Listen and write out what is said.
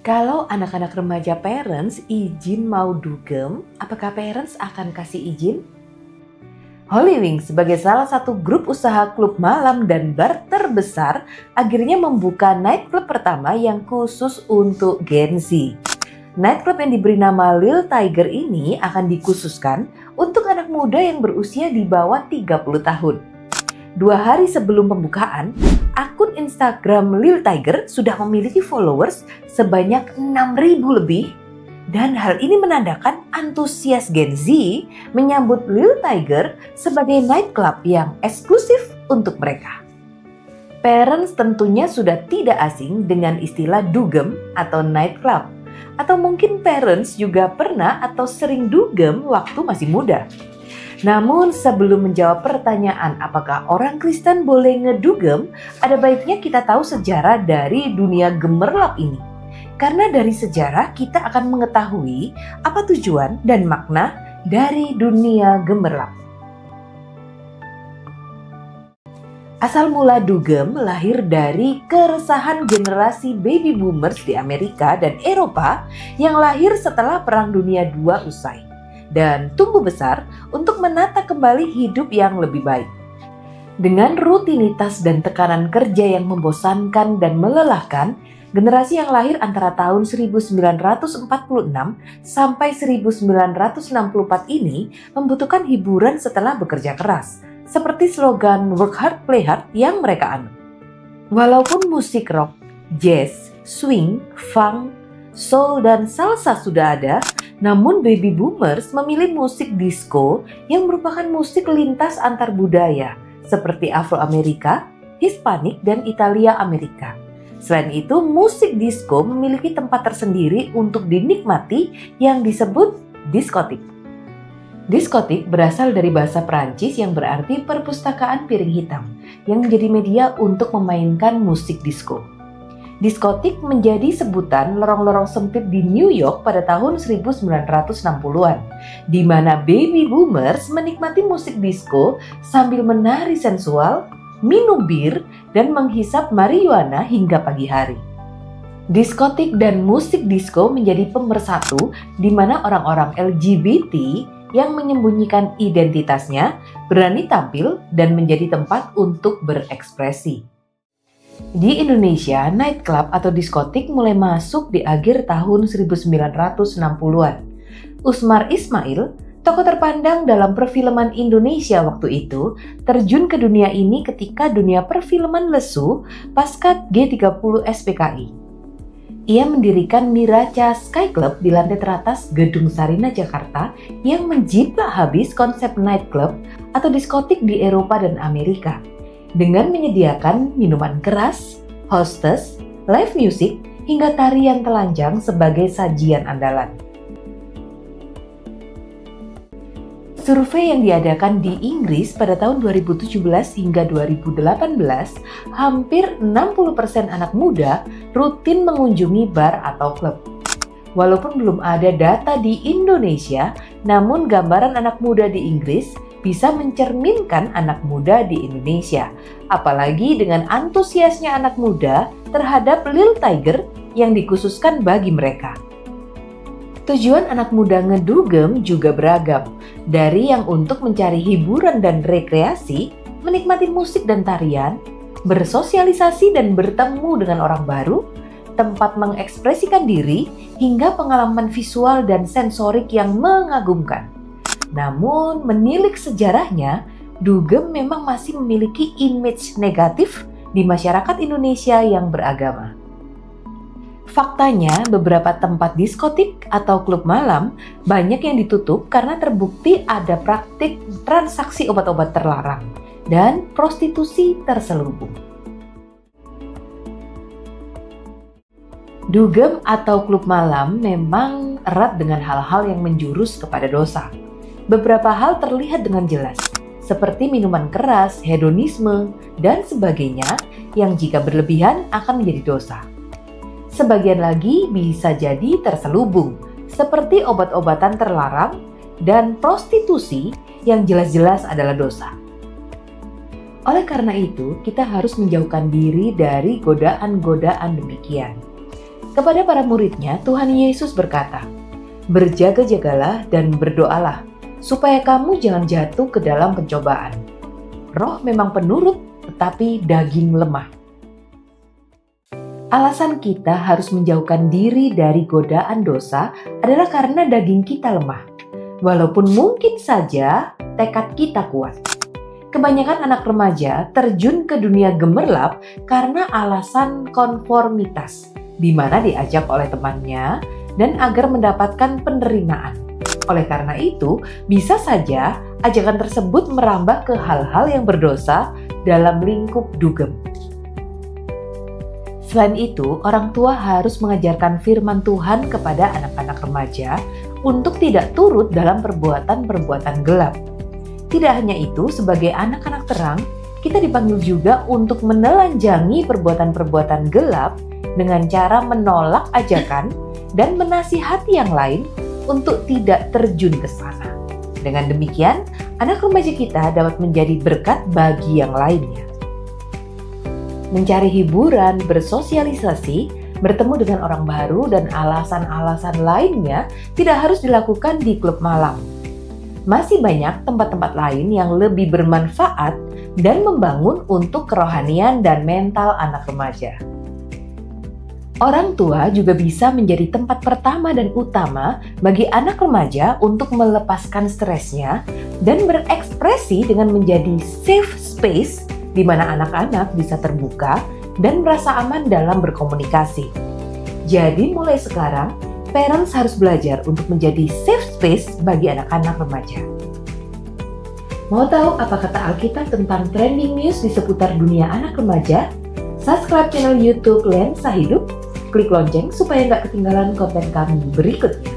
Kalau anak-anak remaja parents izin mau dugem, apakah parents akan kasih izin? Holy Wings sebagai salah satu grup usaha klub malam dan bar terbesar akhirnya membuka nightclub pertama yang khusus untuk Gen Z. Nightclub yang diberi nama Lil Tiger ini akan dikhususkan untuk anak muda yang berusia di bawah 30 tahun. 2 hari sebelum pembukaan, akun Instagram Lil Tiger sudah memiliki followers sebanyak 6.000 lebih. Dan hal ini menandakan antusias Gen Z menyambut Lil Tiger sebagai nightclub yang eksklusif untuk mereka. Parents tentunya sudah tidak asing dengan istilah dugem atau nightclub. Atau mungkin parents juga pernah atau sering dugem waktu masih muda. Namun sebelum menjawab pertanyaan apakah orang Kristen boleh ngedugem, ada baiknya kita tahu sejarah dari dunia gemerlap ini. Karena dari sejarah kita akan mengetahui apa tujuan dan makna dari dunia gemerlap. Asal mula dugem lahir dari keresahan generasi baby boomers di Amerika dan Eropa yang lahir setelah Perang Dunia II usai dan tumbuh besar untuk menata kembali hidup yang lebih baik. Dengan rutinitas dan tekanan kerja yang membosankan dan melelahkan, generasi yang lahir antara tahun 1946 sampai 1964 ini membutuhkan hiburan setelah bekerja keras, seperti slogan work hard, play hard yang mereka anut. Walaupun musik rock, jazz, swing, funk, soul, dan salsa sudah ada, namun baby boomers memilih musik disco yang merupakan musik lintas antar budaya, seperti Afro-Amerika, Hispanik, dan Italia-Amerika. Selain itu, musik disco memiliki tempat tersendiri untuk dinikmati yang disebut diskotik. Diskotik berasal dari bahasa Prancis yang berarti perpustakaan piring hitam, yang menjadi media untuk memainkan musik disco. Diskotik menjadi sebutan lorong-lorong sempit di New York pada tahun 1960-an, di mana baby boomers menikmati musik disco sambil menari sensual, minum bir, dan menghisap marijuana hingga pagi hari. Diskotik dan musik disco menjadi pemersatu di mana orang-orang LGBT yang menyembunyikan identitasnya berani tampil dan menjadi tempat untuk berekspresi. Di Indonesia, nightclub atau diskotik mulai masuk di akhir tahun 1960-an. Usmar Ismail, tokoh terpandang dalam perfilman Indonesia waktu itu, terjun ke dunia ini ketika dunia perfilman lesu pasca G30 SPKI. Ia mendirikan Miraca Sky Club di lantai teratas Gedung Sarina Jakarta yang menjiplak habis konsep nightclub atau diskotik di Eropa dan Amerika. Dengan menyediakan minuman keras, hostess, live music, hingga tarian telanjang sebagai sajian andalan. Survei yang diadakan di Inggris pada tahun 2017 hingga 2018, hampir 60% anak muda rutin mengunjungi bar atau klub. Walaupun belum ada data di Indonesia, namun gambaran anak muda di Inggris bisa mencerminkan anak muda di Indonesia. Apalagi dengan antusiasnya anak muda terhadap Lil Tiger yang dikhususkan bagi mereka. Tujuan anak muda ngedugem juga beragam, dari yang untuk mencari hiburan dan rekreasi, menikmati musik dan tarian, bersosialisasi dan bertemu dengan orang baru, tempat mengekspresikan diri, hingga pengalaman visual dan sensorik yang mengagumkan. Namun, menilik sejarahnya, dugem memang masih memiliki image negatif di masyarakat Indonesia yang beragama. Faktanya, beberapa tempat diskotik atau klub malam banyak yang ditutup karena terbukti ada praktik transaksi obat-obat terlarang dan prostitusi terselubung. Dugem atau klub malam memang erat dengan hal-hal yang menjurus kepada dosa. Beberapa hal terlihat dengan jelas, seperti minuman keras, hedonisme, dan sebagainya yang jika berlebihan akan menjadi dosa. Sebagian lagi bisa jadi terselubung, seperti obat-obatan terlarang dan prostitusi yang jelas-jelas adalah dosa. Oleh karena itu, kita harus menjauhkan diri dari godaan-godaan demikian. Kepada para murid-Nya, Tuhan Yesus berkata, "Berjaga-jagalah dan berdoalah, supaya kamu jangan jatuh ke dalam pencobaan. Roh memang penurut, tetapi daging lemah." Alasan kita harus menjauhkan diri dari godaan dosa adalah karena daging kita lemah. Walaupun mungkin saja tekad kita kuat. Kebanyakan anak remaja terjun ke dunia gemerlap karena alasan konformitas, di mana diajak oleh temannya dan agar mendapatkan penerimaan. Oleh karena itu, bisa saja ajakan tersebut merambah ke hal-hal yang berdosa dalam lingkup dugem. Selain itu, orang tua harus mengajarkan firman Tuhan kepada anak-anak remaja untuk tidak turut dalam perbuatan-perbuatan gelap. Tidak hanya itu, sebagai anak-anak terang, kita dipanggil juga untuk menelanjangi perbuatan-perbuatan gelap dengan cara menolak ajakan dan menasihati yang lain untuk tidak terjun ke sana. Dengan demikian, anak remaja kita dapat menjadi berkat bagi yang lainnya. Mencari hiburan, bersosialisasi, bertemu dengan orang baru, dan alasan-alasan lainnya tidak harus dilakukan di klub malam. Masih banyak tempat-tempat lain yang lebih bermanfaat dan membangun untuk kerohanian dan mental anak remaja. Orang tua juga bisa menjadi tempat pertama dan utama bagi anak remaja untuk melepaskan stresnya dan berekspresi dengan menjadi safe space di mana anak-anak bisa terbuka dan merasa aman dalam berkomunikasi. Jadi mulai sekarang, parents harus belajar untuk menjadi safe space bagi anak-anak remaja. Mau tahu apa kata Alkitab tentang trending news di seputar dunia anak remaja? Subscribe channel YouTube Lensa Hidup, klik lonceng supaya nggak ketinggalan konten kami berikutnya.